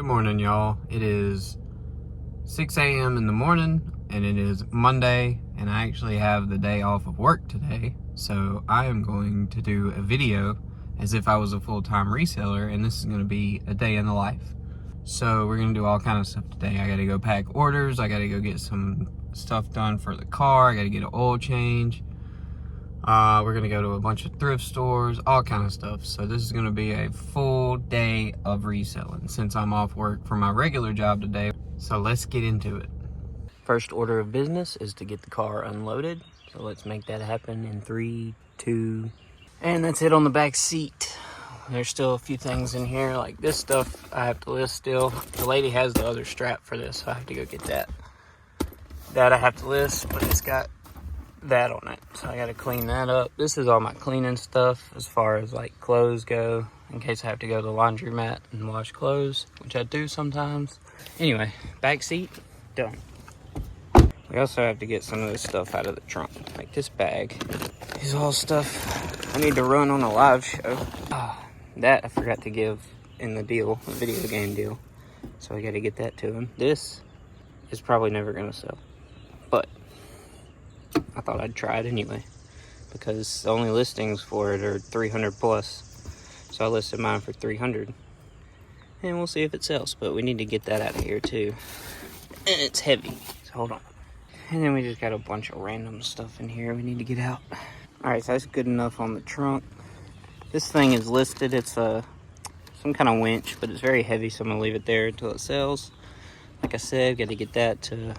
Good morning, y'all. It is 6 a.m. in the morning, and it is Monday, and I actually have the day off of work today, so I am going to do a video as if I was a full-time reseller, and this is going to be a day in the life. So we're going to do all kind of stuff today. I got to go pack orders. I got to go get some stuff done for the car. I got to get an oil change. We're gonna go to a bunch of thrift stores, all kind of stuff. So this is gonna be a full day of reselling since I'm off work for my regular job today. So let's get into it. First order of business is to get the car unloaded. So let's make that happen in 3, 2, and that's it on the back seat. There's still a few things in here, like this stuff I have to list still. The lady has the other strap for this, so I have to go get that. That I have to list, but it's got that on it, so I gotta clean that up. This is all my cleaning stuff as far as like clothes go, in case I have to go to the laundromat and wash clothes, which I do sometimes. Anyway, back seat done. We also have to get some of this stuff out of the trunk, like this bag. This is all stuff I need to run on a live show. That I forgot to give in the deal, the video game deal, so I gotta get that to him. This is probably never gonna sell, but I thought I'd try it anyway, because the only listings for it are 300 plus. So I listed mine for 300, and we'll see if it sells. But we need to get that out of here too, and it's heavy, so hold on. And then we just got a bunch of random stuff in here we need to get out. All right, so that's good enough on the trunk. This thing is listed. It's some kind of winch, but it's very heavy, so I'm gonna leave it there until it sells. Like I said, got to get that to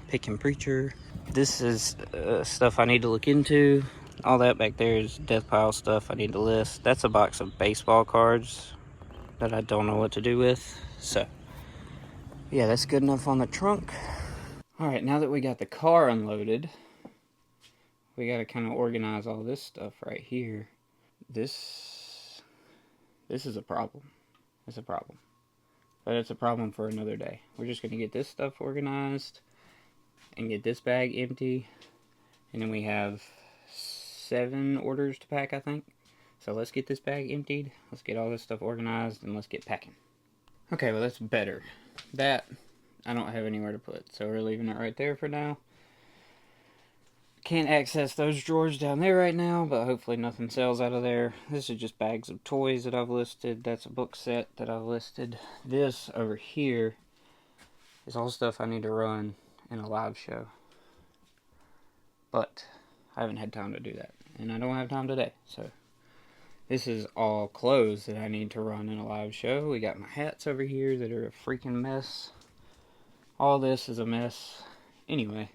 Pick and Preacher. This is stuff I need to look into. All that back there is death pile stuff I need to list. That's a box of baseball cards that I don't know what to do with. So, yeah, that's good enough on the trunk. All right, now that we got the car unloaded, we got to kind of organize all this stuff right here. This is a problem. It's a problem. But it's a problem for another day. We're just going to get this stuff organized and get this bag empty, and then we have 7 orders to pack, I think. So let's get this bag emptied, let's get all this stuff organized, and let's get packing. Okay, well, that's better. That I don't have anywhere to put, so we're leaving it right there for now. Can't access those drawers down there right now, but hopefully nothing sells out of there. This is just bags of toys that I've listed. That's a book set that I've listed. This over here is all stuff I need to run in a live show, but I haven't had time to do that, and I don't have time today. So this is all clothes that I need to run in a live show. We got my hats over here that are a freaking mess. All this is a mess. Anyway,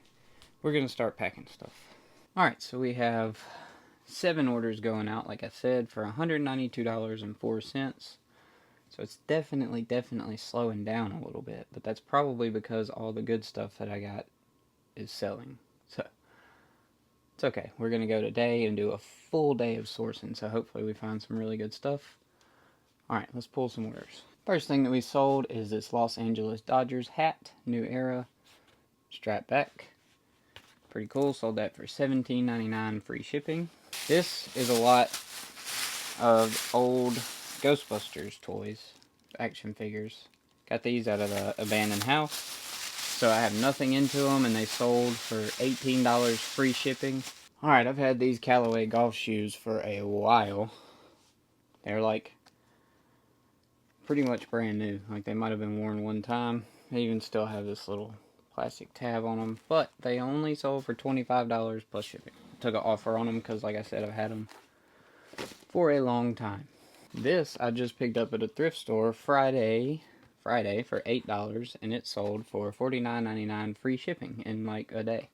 we're gonna start packing stuff. Alright, so we have 7 orders going out, like I said, for $192.04. So it's definitely slowing down a little bit, but that's probably because all the good stuff that I got is selling. So it's okay. We're going to go today and do a full day of sourcing, so hopefully we find some really good stuff. Alright, let's pull some orders. First thing that we sold is this Los Angeles Dodgers hat, New Era, strap back. Pretty cool. Sold that for $17.99 free shipping. This is a lot of old Ghostbusters toys, action figures. Got these out of the abandoned house, so I have nothing into them, and they sold for $18 free shipping. Alright, I've had these Callaway golf shoes for a while. They're like pretty much brand new. Like, they might have been worn one time. They even still have this little plastic tab on them, but they only sold for $25 plus shipping. Took an offer on them because, like I said, I've had them for a long time. This I just picked up at a thrift store Friday for $8, and it sold for $49.99 free shipping in like a day.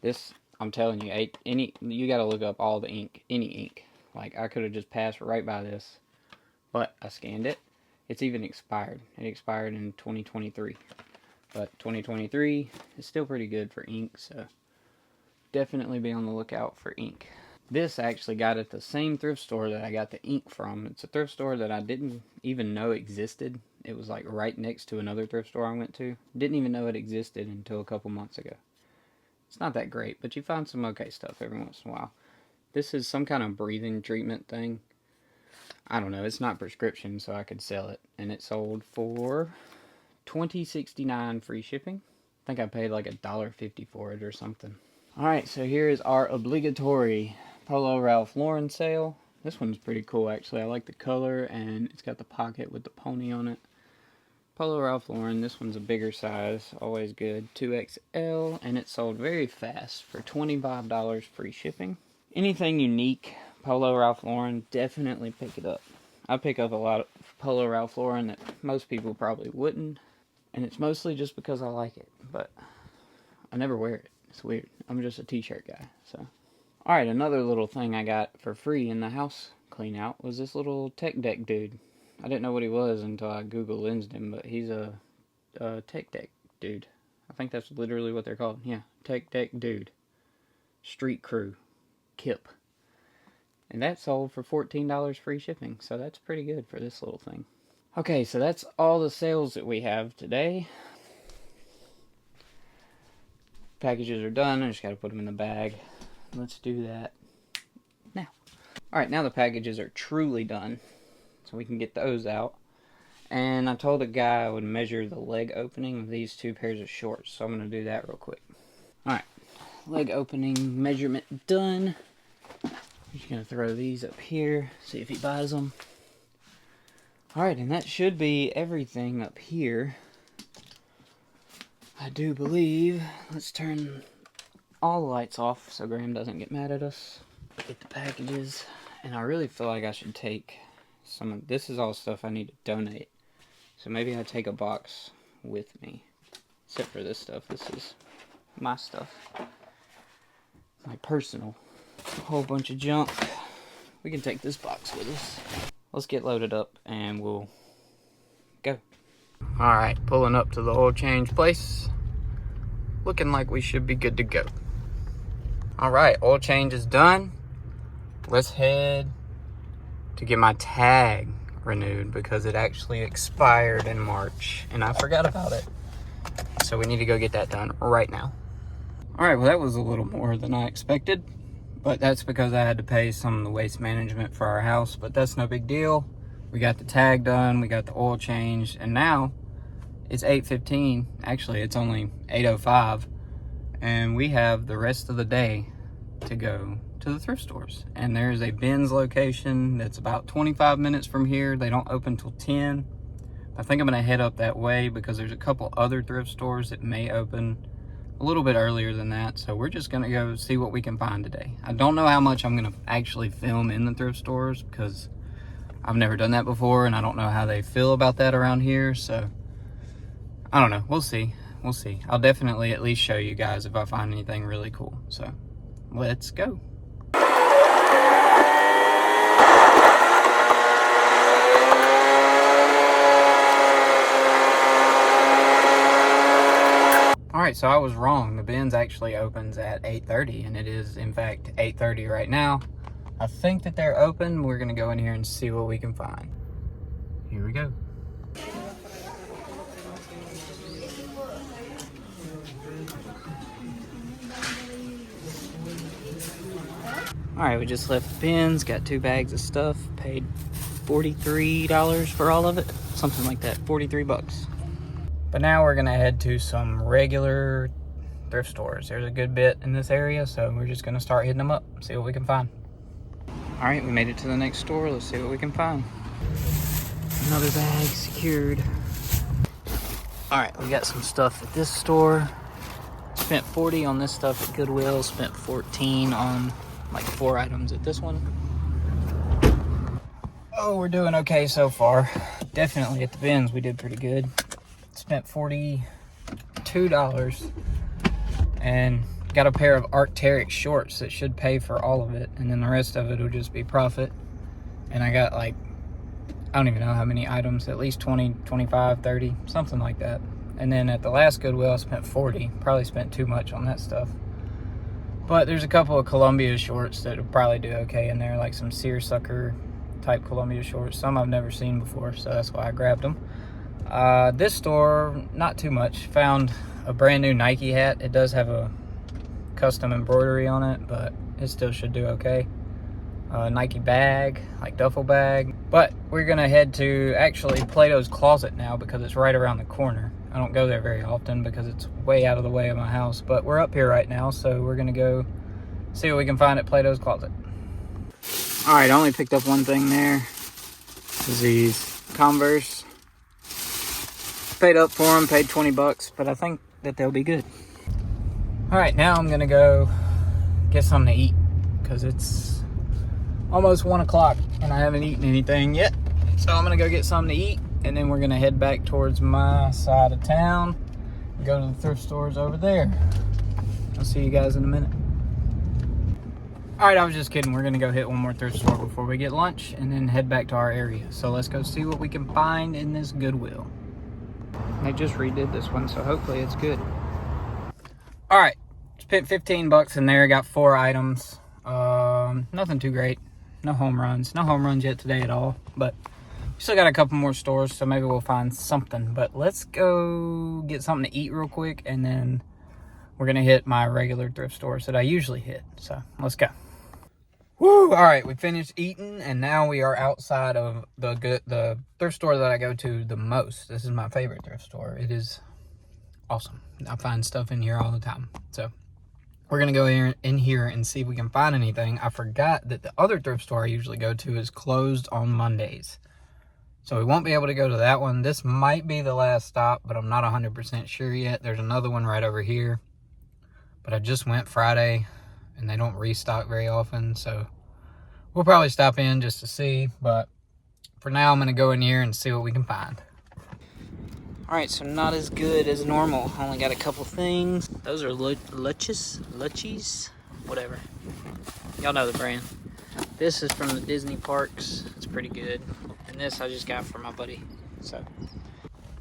This, I'm telling you, you gotta look up all the ink, any ink. Like, I could have just passed right by this, but I scanned it. It's even expired. It expired in 2023. But 2023 is still pretty good for ink, so definitely be on the lookout for ink. This I actually got at the same thrift store that I got the ink from. It's a thrift store that I didn't even know existed. It was like right next to another thrift store I went to. Didn't even know it existed until a couple months ago. It's not that great, but you find some okay stuff every once in a while. This is some kind of breathing treatment thing. I don't know, it's not prescription, so I could sell it. And it sold for $20.69 free shipping. I think I paid like $1.50 for it or something. Alright, so here is our obligatory Polo Ralph Lauren sale. This one's pretty cool actually. I like the color and it's got the pocket with the pony on it. Polo Ralph Lauren, this one's a bigger size, always good, 2XL, and it sold very fast for $25 free shipping. Anything unique, Polo Ralph Lauren, definitely pick it up. I pick up a lot of Polo Ralph Lauren that most people probably wouldn't, and it's mostly just because I like it, but I never wear it. It's weird. I'm just a t-shirt guy, so. Alright, another little thing I got for free in the house clean out was this little tech deck dude. I didn't know what he was until I Google lensed him, but he's a tech deck dude. I think that's literally what they're called. Yeah, tech deck dude. Street crew. Kip. And that sold for $14 free shipping, so that's pretty good for this little thing. Okay, so that's all the sales that we have today. Packages are done. I just got to put them in the bag. Let's do that now. Alright, now the packages are truly done. So we can get those out. And I told the guy I would measure the leg opening of these two pairs of shorts. So I'm going to do that real quick. Alright, leg opening measurement done. I'm just going to throw these up here, see if he buys them. Alright, and that should be everything up here. I do believe. Let's turn all the lights off so Graham doesn't get mad at us. Get the packages. And I really feel like I should take some of this. Is all stuff I need to donate. So maybe I take a box with me. Except for this stuff. This is my stuff. My personal. A whole bunch of junk. We can take this box with us. Let's get loaded up and we'll go. Alright, pulling up to the oil change place. Looking like we should be good to go. Alright, oil change is done. Let's head to get my tag renewed because it actually expired in March and I forgot about it. So we need to go get that done right now. Alright, well that was a little more than I expected, but that's because I had to pay some of the waste management for our house, but that's no big deal. We got the tag done, we got the oil changed, and now it's 8:15. Actually, it's only 8:05, and we have the rest of the day to go to the thrift stores. And there's a Ben's location that's about 25 minutes from here. They don't open till 10. I think I'm gonna head up that way because there's a couple other thrift stores that may open a little bit earlier than that. So we're just gonna go see what we can find today. I don't know how much I'm gonna actually film in the thrift stores because I've never done that before and I don't know how they feel about that around here. So I don't know, we'll see. We'll see. I'll definitely at least show you guys if I find anything really cool. So let's go. Alright, so I was wrong. The Ben's actually opens at 8:30 and it is in fact 8:30 right now. I think that they're open. We're gonna go in here and see what we can find. Here we go. Alright, we just left Ben's, got 2 bags of stuff, paid $43 for all of it. Something like that, 43 bucks. But now we're gonna head to some regular thrift stores. There's a good bit in this area, so we're just gonna start hitting them up, see what we can find. Alright, we made it to the next store. Let's see what we can find. Another bag secured. Alright, we got some stuff at this store. Spent $40 on this stuff at Goodwill. Spent $14 on like 4 items at this one. Oh, we're doing okay so far. Definitely at the Ben's we did pretty good. Spent $42 and got a pair of Arc'teryx shorts that should pay for all of it, and then the rest of it will just be profit. And I got like, I don't even know how many items, at least 20, 25, 30, something like that. And then at the last Goodwill I spent $40. Probably spent too much on that stuff. But there's a couple of Columbia shorts that will probably do okay in there, like some seersucker type Columbia shorts. Some I've never seen before, so that's why I grabbed them. This store, not too much. Found a brand new Nike hat. It does have a custom embroidery on it, but it still should do okay. Nike bag, like duffel bag. But we're gonna head to actually Plato's Closet now because it's right around the corner. I don't go there very often because it's way out of the way of my house, but we're up here right now, so we're gonna go see what we can find at Plato's Closet. All right, I only picked up one thing there. These Converse. Paid up for them, paid 20 bucks, but I think that they'll be good. All right, now I'm gonna go get something to eat because it's almost 1 o'clock and I haven't eaten anything yet. So I'm gonna go get something to eat and then we're gonna head back towards my side of town and go to the thrift stores over there. I'll see you guys in a minute. All right, I was just kidding. We're gonna go hit one more thrift store before we get lunch and then head back to our area. So let's go see what we can find in this Goodwill. They just redid this one, so hopefully it's good. All right, spent 15 bucks in there, got 4 items. Nothing too great. No home runs. No home runs yet today at all, but we still got a couple more stores, so maybe we'll find something. But let's go get something to eat real quick, and then we're gonna hit my regular thrift stores that I usually hit. So let's go. Woo! All right, we finished eating, and now we are outside of the thrift store that I go to the most. This is my favorite thrift store. It is awesome. I find stuff in here all the time. So we're gonna go in here and see if we can find anything. I forgot that the other thrift store I usually go to is closed on Mondays, so we won't be able to go to that one. This might be the last stop, but I'm not 100% sure yet. There's another one right over here, but I just went Friday and they don't restock very often, so we'll probably stop in just to see. But for now, I'm gonna go in here and see what we can find. All right, so not as good as normal. Only got a couple things. Those are Luchis, whatever. Y'all know the brand. This is from the Disney parks. It's pretty good. And this I just got for my buddy. So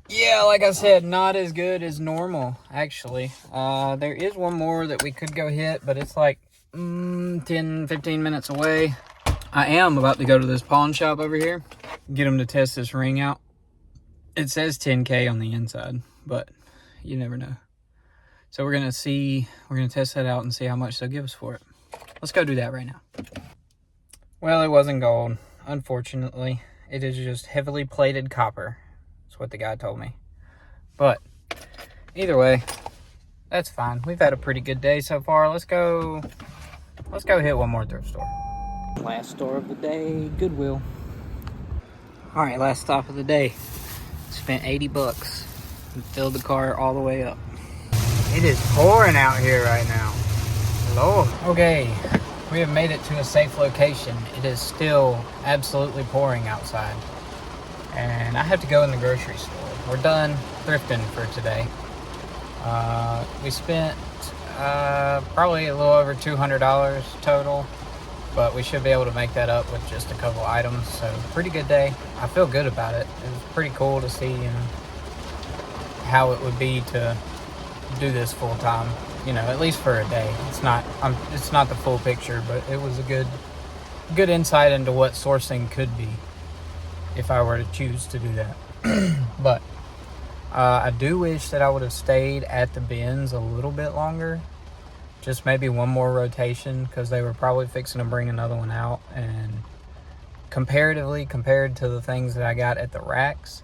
yeah, like I said, not as good as normal, actually. There is one more that we could go hit, but it's like 10, 15 minutes away. I am about to go to this pawn shop over here, get them to test this ring out. It says 10K on the inside, but you never know. So we're gonna test that out and see how much they'll give us for it. Let's go do that right now. Well, it wasn't gold, unfortunately. It is just heavily plated copper. That's what the guy told me. But either way, that's fine. We've had a pretty good day so far. Let's go hit one more thrift store. Last store of the day, Goodwill. All right, last stop of the day. Spent 80 bucks and filled the car all the way up. It is pouring out here right now. Lord. Okay, we have made it to a safe location. It is still absolutely pouring outside. And I have to go in the grocery store. We're done thrifting for today. We spent probably a little over $200 total, but we should be able to make that up with just a couple items. So pretty good day. I feel good about it. It was pretty cool to see, how it would be to do this full time, at least for a day. It's not the full picture, but it was a good insight into what sourcing could be if I were to choose to do that. But I do wish that I would have stayed at the bins a little bit longer. Just maybe one more rotation, because they were probably fixing to bring another one out. And comparatively, compared to the things that I got at the racks,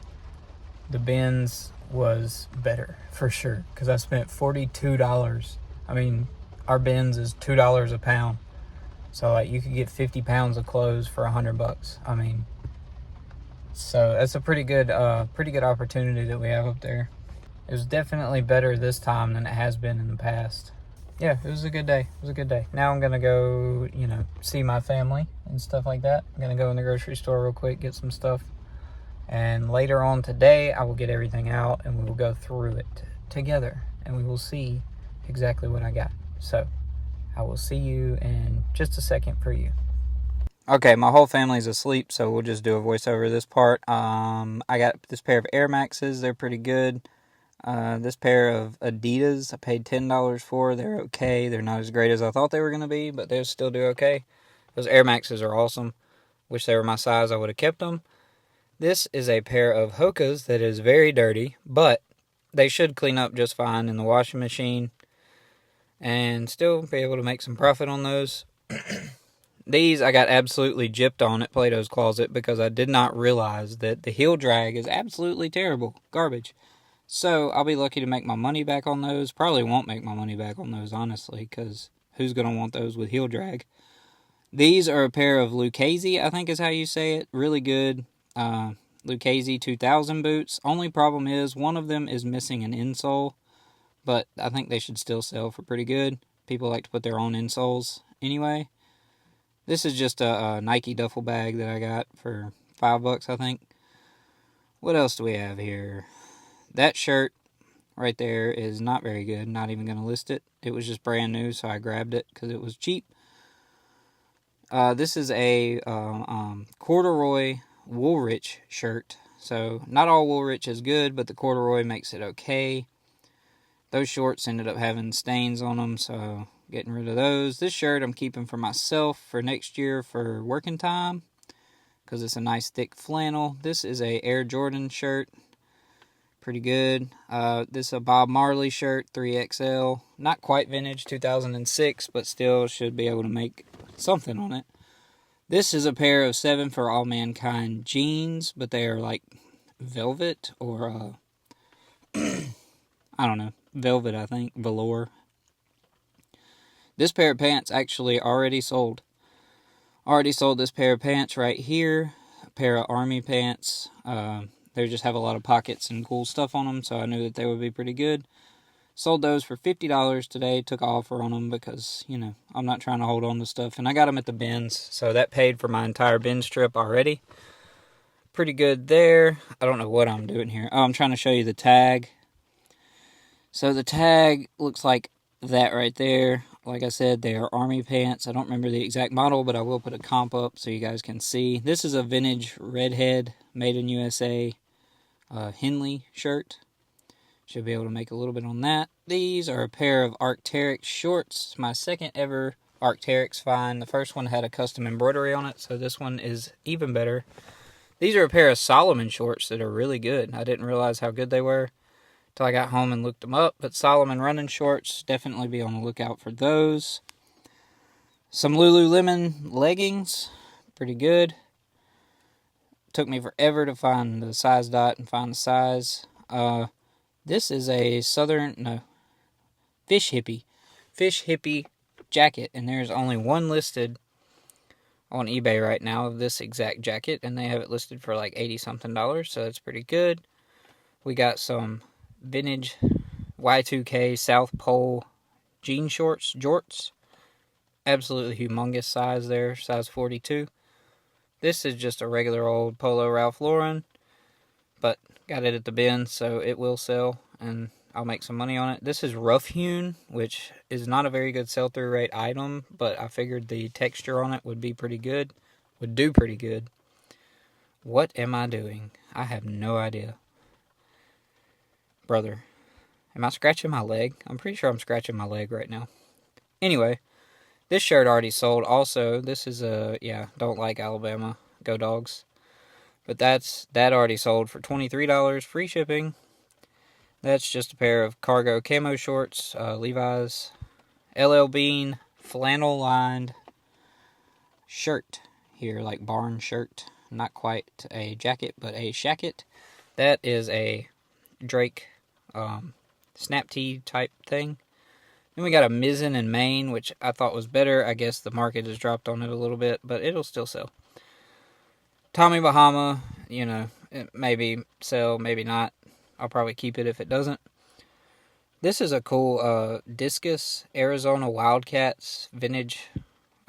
the bins was better for sure, because I spent $42. I mean, our bins is $2 a pound. So like you could get 50 pounds of clothes for $100. I mean, so that's a pretty good opportunity that we have up there. It was definitely better this time than it has been in the past. Yeah, it was a good day. It was a good day. Now I'm going to go, see my family and stuff like that. I'm going to go in the grocery store real quick, get some stuff. And later on today, I will get everything out and we will go through it together. And we will see exactly what I got. So I will see you in just a second for you. Okay, my whole family's asleep, so we'll just do a voiceover of this part. I got this pair of Air Maxes. They're pretty good. This pair of Adidas I paid $10 for. They're okay. They're not as great as I thought they were going to be, but they'll still do okay. Those Air Maxes are awesome. Wish they were my size. I would have kept them. This is a pair of Hokas that is very dirty, but they should clean up just fine in the washing machine and still be able to make some profit on those. These I got absolutely gypped on at Plato's Closet because I did not realize that the heel drag is absolutely terrible. Garbage. So I'll be lucky to make my money back on those. Probably won't make my money back on those, honestly, because who's going to want those with heel drag? These are a pair of Lucchese, I think is how you say it. Really good Lucchese 2000 boots. Only problem is one of them is missing an insole, but I think they should still sell for pretty good. People like to put their own insoles anyway. This is just a Nike duffel bag that I got for $5, I think. What else do we have here? That shirt right there is not very good. Not even going to list it. It was just brand new, so I grabbed it because it was cheap. This is a corduroy Woolrich shirt. So not all Woolrich is good, but the corduroy makes it okay. Those shorts ended up having stains on them, so getting rid of those. This shirt I'm keeping for myself for next year for working time because it's a nice thick flannel. This is a Air Jordan shirt. Pretty good. This is a Bob Marley shirt, 3XL. Not quite vintage, 2006, but still should be able to make something on it. This is a pair of 7 for All Mankind jeans, but they are like velvet or, I don't know, velvet, I think, velour. This pair of pants actually already sold. Already sold this pair of pants right here. A pair of army pants. They just have a lot of pockets and cool stuff on them, so I knew that they would be pretty good. Sold those for $50 today. Took an offer on them because, you know, I'm not trying to hold on to stuff. And I got them at the bins, so that paid for my entire binge trip already. Pretty good there. I don't know what I'm doing here. Oh, I'm trying to show you the tag. So the tag looks like that right there. Like I said, they are army pants. I don't remember the exact model, but I will put a comp up so you guys can see. This is a vintage redhead made in USA Henley shirt. Should be able to make a little bit on that. These are a pair of Arc'teryx shorts. My second ever Arc'teryx find. The first one had a custom embroidery on it, so this one is even better. These are a pair of Solomon shorts that are really good. I didn't realize how good they were until I got home and looked them up. But Solomon running shorts, definitely be on the lookout for those. Some Lululemon leggings, pretty good. Took me forever to find the size dot and find the size. This is a Fish Hippie jacket, and there's only one listed on eBay right now of this exact jacket, and they have it listed for like $80-something, so that's pretty good. We got some vintage Y2K South Pole jean shorts, jorts. Absolutely humongous size there, size 42. This is just a regular old Polo Ralph Lauren, but got it at the bin, so it will sell, and I'll make some money on it. This is Rough Hewn, which is not a very good sell-through rate item, but I figured the texture on it would be pretty good. Would do pretty good. What am I doing? I have no idea. Brother, am I scratching my leg? I'm pretty sure I'm scratching my leg right now. Anyway, this shirt already sold. Also, this is don't like Alabama. Go Dogs. But that already sold for $23, free shipping. That's just a pair of cargo camo shorts, Levi's LL Bean flannel lined shirt here, like barn shirt. Not quite a jacket, but a shacket. That is a Drake snap tee type thing. Then we got a Mizzen in Maine, which I thought was better. I guess the market has dropped on it a little bit, but it'll still sell. Tommy Bahama, it maybe sell, maybe not. I'll probably keep it if it doesn't. This is a cool Discus Arizona Wildcats vintage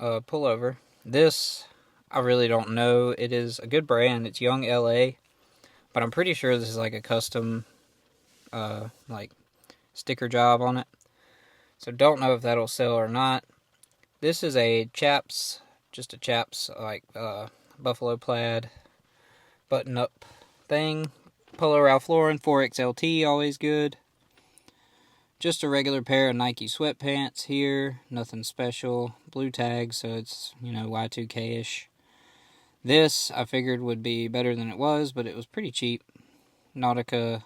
pullover. This, I really don't know. It is a good brand. It's Young LA, but I'm pretty sure this is like a custom sticker job on it. So don't know if that'll sell or not. This is a chaps buffalo plaid button-up thing. Polo Ralph Lauren 4XLT, always good. Just a regular pair of Nike sweatpants here. Nothing special. Blue tag, so it's, Y2K-ish. This, I figured, would be better than it was, but it was pretty cheap. Nautica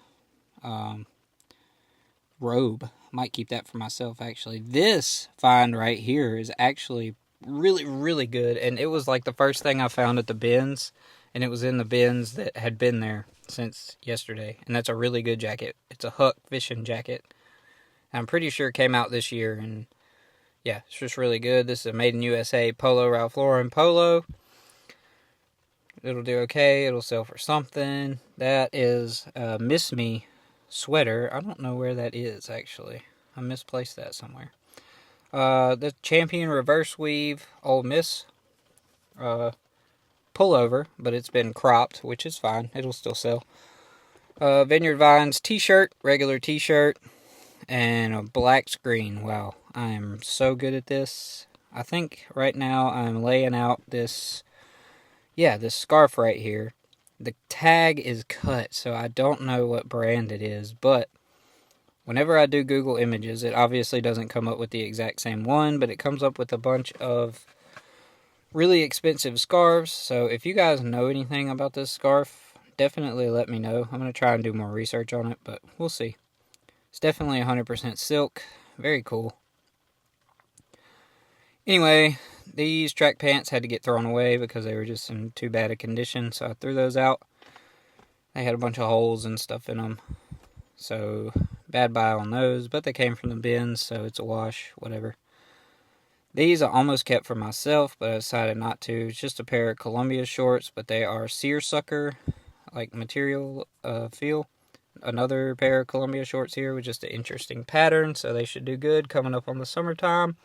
robe. Might keep that for myself, actually. This find right here is actually really, really good. And it was like the first thing I found at the bins, and it was in the bins that had been there since yesterday. And that's a really good jacket. It's a Huck fishing jacket. I'm pretty sure it came out this year, and yeah, it's just really good. This is a made in USA polo, Ralph Lauren polo. It'll do okay. It'll sell for something. That is a Miss Me sweater. I don't know where that is, actually. I misplaced that somewhere. The Champion reverse weave Ole Miss pullover, but it's been cropped, which is fine. It'll still sell. Vineyard Vines t-shirt, regular t-shirt, and a black screen. Wow, I am so good at this. I think right now I'm laying out this scarf right here. The tag is cut, so I don't know what brand it is, but whenever I do Google Images, it obviously doesn't come up with the exact same one, but it comes up with a bunch of really expensive scarves. So if you guys know anything about this scarf, definitely let me know. I'm going to try and do more research on it, but we'll see. It's definitely 100% silk. Very cool. Anyway, these track pants had to get thrown away because they were just in too bad a condition, so I threw those out. They had a bunch of holes and stuff in them, so bad buy on those, but they came from the bins, so it's a wash, whatever. These I almost kept for myself, but I decided not to. It's just a pair of Columbia shorts, but they are seersucker, like material feel. Another pair of Columbia shorts here with just an interesting pattern, so they should do good coming up on the summertime.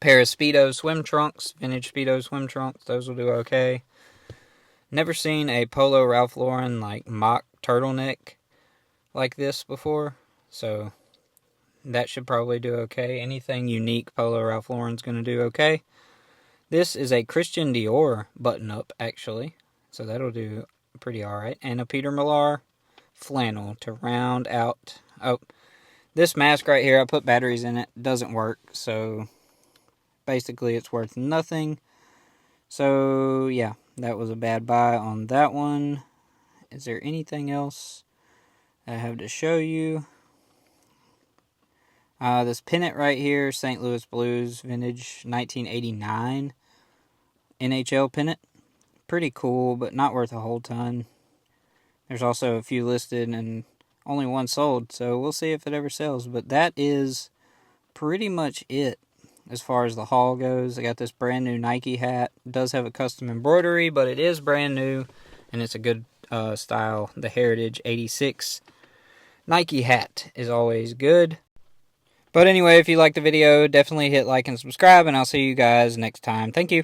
Pair of Speedo swim trunks, vintage Speedo swim trunks. Those will do okay. Never seen a polo Ralph Lauren like mock turtleneck like this before, so that should probably do okay. Anything unique polo Ralph Lauren's going to do okay. This is a Christian Dior button-up, actually, so that'll do pretty alright. And a Peter Millar flannel to round out. Oh, this mask right here, I put batteries in it, doesn't work, so basically it's worth nothing. So yeah, that was a bad buy on that one. Is there anything else I have to show you? This pennant right here, St. Louis Blues vintage 1989 NHL pennant. Pretty cool, but not worth a whole ton. There's also a few listed and only one sold, so we'll see if it ever sells. But that is pretty much it as far as the haul goes. I got this brand new Nike hat. It does have a custom embroidery, but it is brand new, and it's a good style. The Heritage 86 Nike hat is always good. But anyway, if you liked the video, definitely hit like and subscribe, and I'll see you guys next time. Thank you.